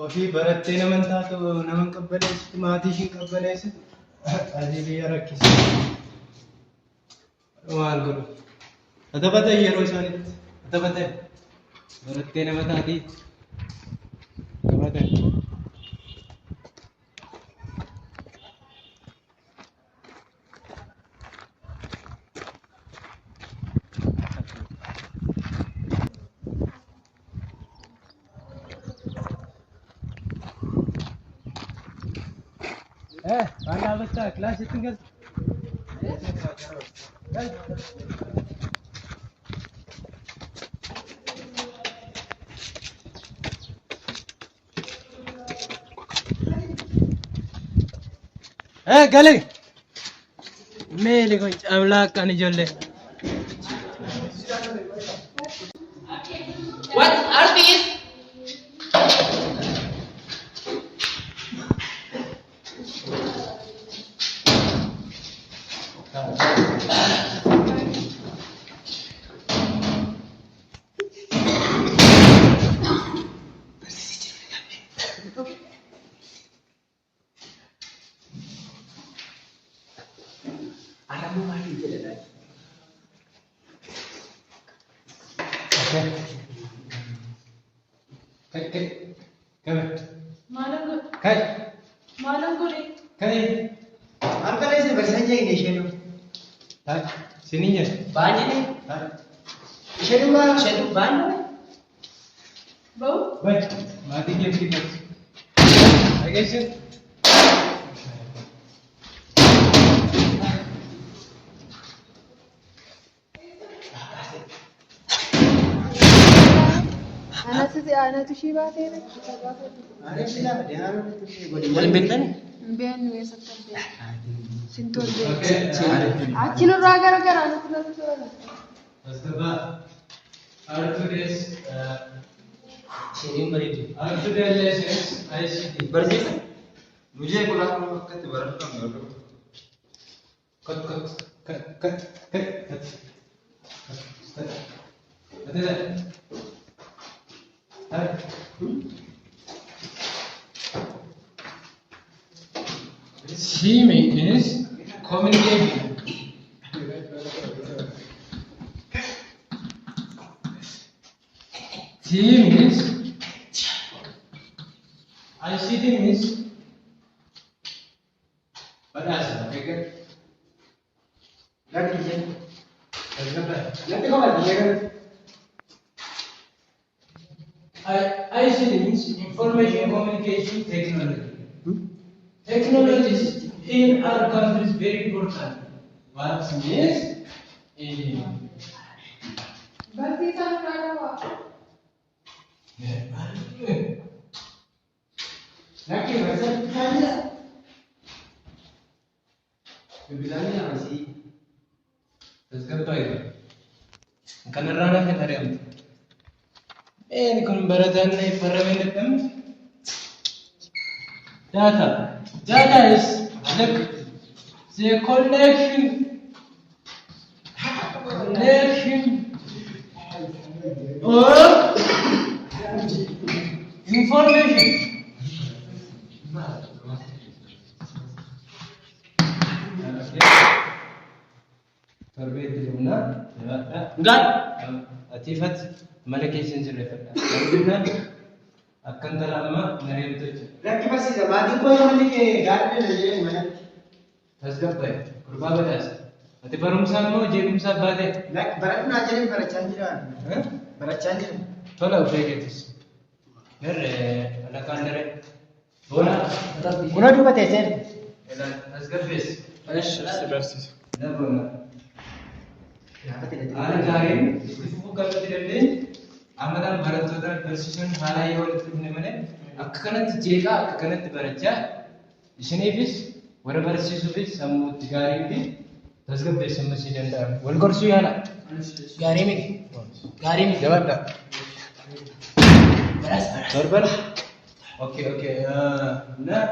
وفي برتين من تاتو نمن قبليس ماتيشين قبليس أزي بيا ركيس وان قولوا أتبدأ يروي سانيت أتبدأ برتين من تاتي أتبدأ أنا بس كلاس تنقل قالي ميلي كنت أملاك كان يجولي What are these? Sininya, Banyak nih. Shadow banyak. Bau? baik, mati dia kita. Ayo guys. أنا تشيباتي أنا Paling benten? بين ويسكر بين سنتور بين أكيد الراجع راجع أنا كنا نسوي Sini beri. ICT. Bersih. मुझे बोला वक्त बर्फ का मेरे cut. Seeming is communication. Team means ICT means bahasa, okay? लग लीजिए Nanti kau lagi ya kan? ICT means information communication technology. Technologies in our country is very important. What means in बस इतना राजा हुआ Lagi bahasa tanya. Bilangnya apa sih? Terus kata itu. Karena rana kan hari itu. Ini kan berada di parlemen itu. Data is the collection of information. Terbit di mana? Enggak. Atifat malaki senjata. Kemudian akan terlama menerima itu. लग बस जमाती को हम लेके गाड़ी में ले जाए मैं Tasgap baik. Kurba batas. Ati barumsa mo jegumsa bade. लग बरत ना चले बरत चंद्रा Hah? बरत Chandra Tola ubegetis. Merre ala kandere. Bona. कुना भी बते थे Ela tasgap bes. Versi. Na bona. Ala jarin. Ifu kalati dende. Amadan bharatodar persission hala yol tibne mane. Akkanat jega akkanat baracha. Isnefis wara barsisu bis samu tigarin bi tasgap bes samasi denda. Wal gorsu yana. Garing ini. Garing. Jawab dah. Beras. Normal. Oke. Nah,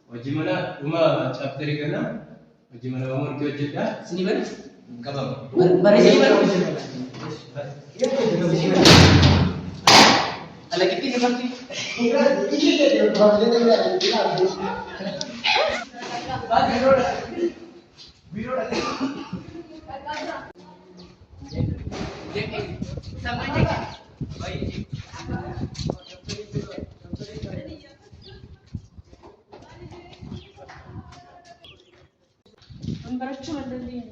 wajib mana rumah chapter kana? Wajib mana umur kau jeda? Sini ber. Kabang. Beres ini ber. Alakitti ni barti. Barachuu malee.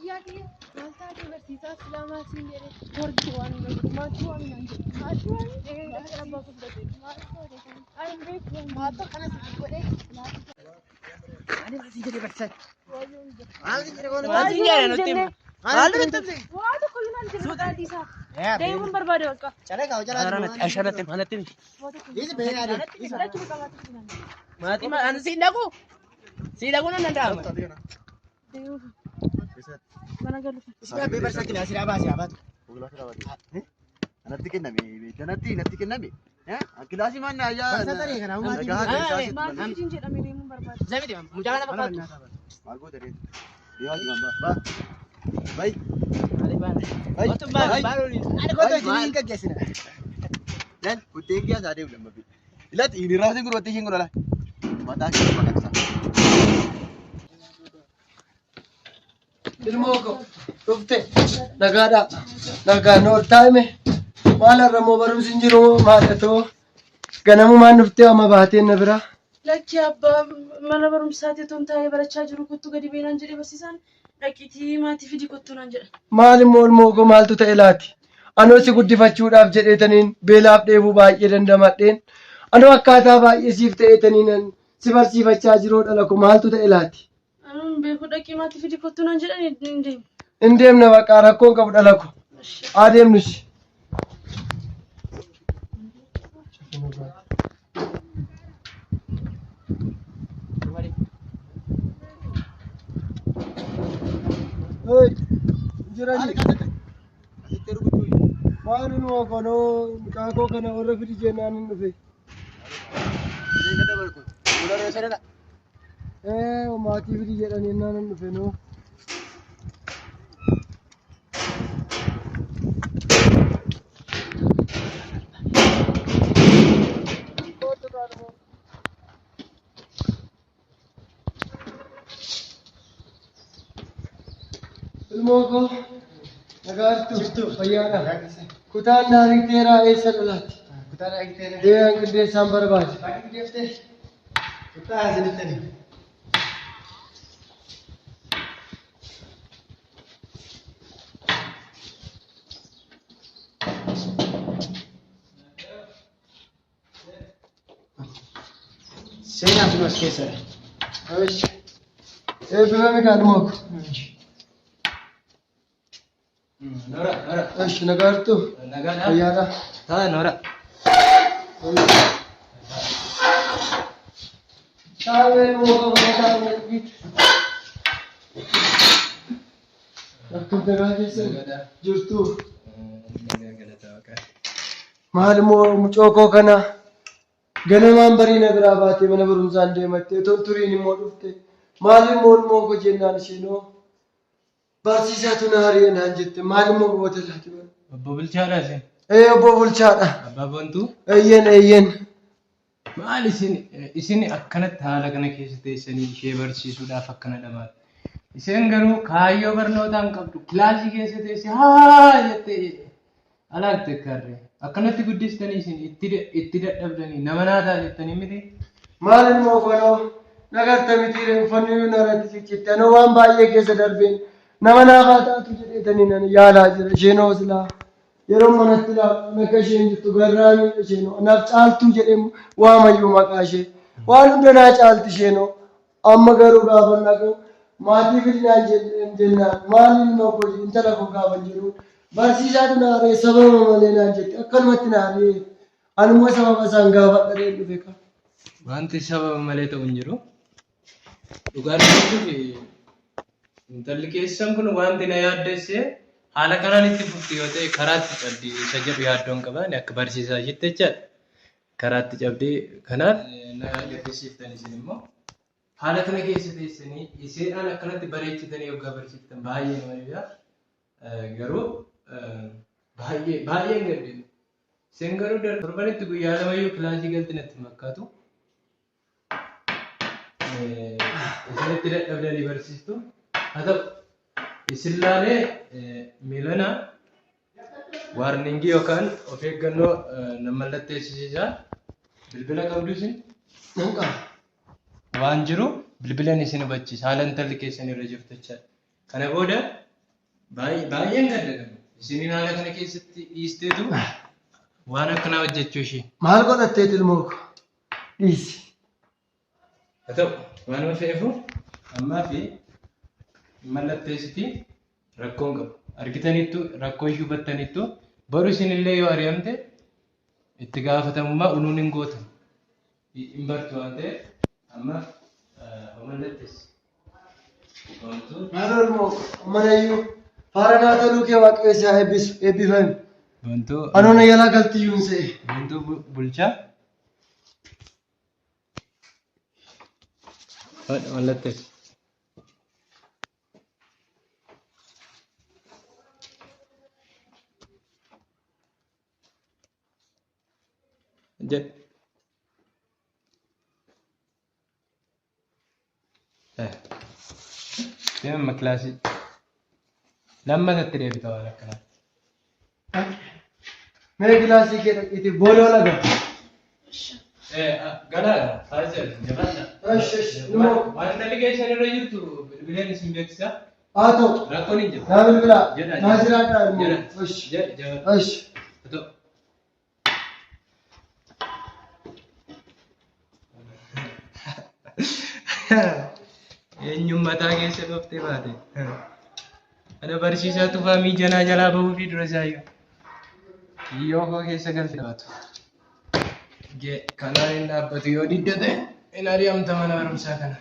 Yaaki maaltaa barsiisaa Islaamaa siin jedhee horti waan maaltu waan naan jedhe maaltu waan gara abbaa fudhate maaltu ani beeku maaltu kanas godhee ani barsiisee jedhee barsiisaa Maatiin jaala nutti hima. Maal duratti? waa tokko yoo naan jedhe maqaa dhiisaa deemuun barbaade bakka Asharratti maalatti? hidhachuu qaba Maatii maal ani siin dhaqu? Siin dhaquu nan danda'ama. deemuuf mana galu Isbee barsa kilaasii dhaabaa si habaatu. Anatti kenname, natti kenname. Kilaasii maal naayyaa? Barsa tarii kana uumaati. maaliif jedhamee deemuun barbaade Zamiti mucaa kana fakkaatu. Maal goota reetu? Deemaa jiru amma. Bai. Maaliif baana? Bai. Otoo baana baalooni. Ani goota isin hin gaggeessina. Yan kuttee kiyyaa isaa deemu lamma. Ilatti inni raafsi gurbaatti ishiin godhala. Mataa kee bakaksa. Ilmoo koo dhufte nagaadhaa nagaan ol taa'ime maal har'a moo barumsi hin jiru maadhatoo ganamumaan dhuftee amma baateen na biraa. Lakki abbaa mana barumsaati otoo hin taa'ee barachaa jiru kottu gadi beenaan jedhee barsiisaan dhaqiitii maatii fidii kottu naan jedha. Maal immoo ilmoo koo maaltu ta'e laati? Anoo si guddifachuudhaaf jedheetaniin beelaaf dheebuu baay'ee dandamadheen anoo akkaataa baay'ee siif ta'eetaniin si barsiifachaa jiruu dhala koo maaltu ta'e laati? Anuun beeku dhaqii maatii fidii kottu naan jedhan hin deemu. Hin deemna baqaa rakkoon qabu dhala koo adeemnus. Jirani Asitti rukutuu. maal ilmoo konoo qaakoo kana warra fidi jennaan hin dhufe. Deega dabarku. Gula reessa dhala. Maatii fidi jedhanii naan hin dhufe noo. Ilmoo koo nagaattu fayyaadha. Kutaan daariikteeraa eessa dhalaatti? Kutaa dhaagiteera. Deegaan qindeessaan barbaade. Baay'ee deeftee. Kutaa asinittani. Seenaa fi as keessadha. Eebbifame kan ilmoo koo. Nora. Nagaattu Nagaadhaa. fayyaadha. Nora. Taa'ee ilmoo koo mana taa'ee akkam nagaa keessa jirtu. Maal immoo mucoo koo kana ganamaan bariina biraa baatee mana barumsaan deemattee otoo turiin immoo dhufte maal immoo ilmoo koo jennaan isheenoo barsiisaatu na hari'e naan jette maal immoo goota laati bara. Obbo Bulchaadhaa isin. Obbo Bulchaadha. Abbaa Boontuu. Eeyyen. Maal isin akkanatti haala kana keessa teessanii ishee barsiisuudhaaf akkana dhamaatu. Isheen garuu kaayyoo barnootaan qabdu kilaasii keessa teessee haa jettee alaatti karree akkanatti guddistanii isin itti dadhabdanii nama naataa jettanii miti. Maal immoo konoo nagarta miti uffanni narratti ciccitte anoo waan baay'ee keessa darbeen nama naafaa taatu jedheetanii nan yaalaa jira isheenoo silaa yeroo manatti akka isheen jirtu garraamii isheenoo naaf caaltuu jedhee waamayyuu maqaa ishee waan hunda naa caalti isheenoo amma garuu gaafa naqu maatii fidinaan jennaan maal ilmoo koo intala koo gaafa jedhu barsiisaatu na haree sababa malee naan jette akkanumatti na haree anuma sababa isaan gaafa dharee dhufe qaba. Wanti sababa malee ta'u hin jiru. Dhugaan jechuuf intalli keessan kun wanti na yaaddessee haala kanaan itti fufti yoo ta'e karaatti cabdi isa jedhu yaaddoon qaban akka barsiisaa jettee jechaadha. karaatti cabdee kanaaf na gaddisiiftan isin immoo haala kana keessa teessanii iseedhaan akkanatti bareechitanii yookaan barsiiftan baay'ee nama dhiba. Garuu baay'een gaddi. Isin garuu torbanitti guyyaa lamayyuu kilaasii galti natti fakkaatu. Isinitti dadhabdanii barsiistu. Haa ta'u isin laalee miilana waarningii yookaan of eeggannoo nama mallatteessisiisaa bilbila qabdu isin waan jiru bilbilan isin hubachiisa haala intalli keessan irra jirtu jechaadha. Kana booda baay'een gaddadama. Isiniin haala kana keessatti dhiisteetu waan akkanaa hojjechuu ishee. Maal godhatteet ilmoo ko? Dhiisi. Haa ta'u waanuma fe'eefu ammaa fi mallatteessiti rakkoon qabu. Argitaniittu rakkoo ishee hubattaniittu boru isinillee yoo ari'amte itti gaafatamummaa unuun hin gootan. Hin bartu waan ta'eef amma mallatteessi. Maal ilmoo ko? Amanayyuu faara naa toluu kee waaqayyo eebbifame. Bantuu Anoona yaalaa galtiyyuun se'e. bantuu bulchaa. Mallatteessi. Jedh. Deemama kilaasii. Lammatatti deebita waan akkanaa. Mee kilaasii kee dhaqiitii booloo laga. Galaadha. Haajal. Jabaadha. Ilmoo Waan intalli keessan irra jirtu bilbileen isin beeksisaa. haa ta'u. Rakkoon hin jiru. Naa bilbilaa. Jedha. Naa jiraadhaa ilmoo. Jedha. Osh. Jabaadha. Osh. Haa ta'u. Eenyummataa keessa dhuftee baate. Ana barsiisaa tufaa miijanaa jalaa bahuu fi dura isaayyuu. Kiyyoo koo keessa galti baatu. Kanaan hin dhaabbatu yoo didda ta'e hin ari'amta mana barumsaa kana.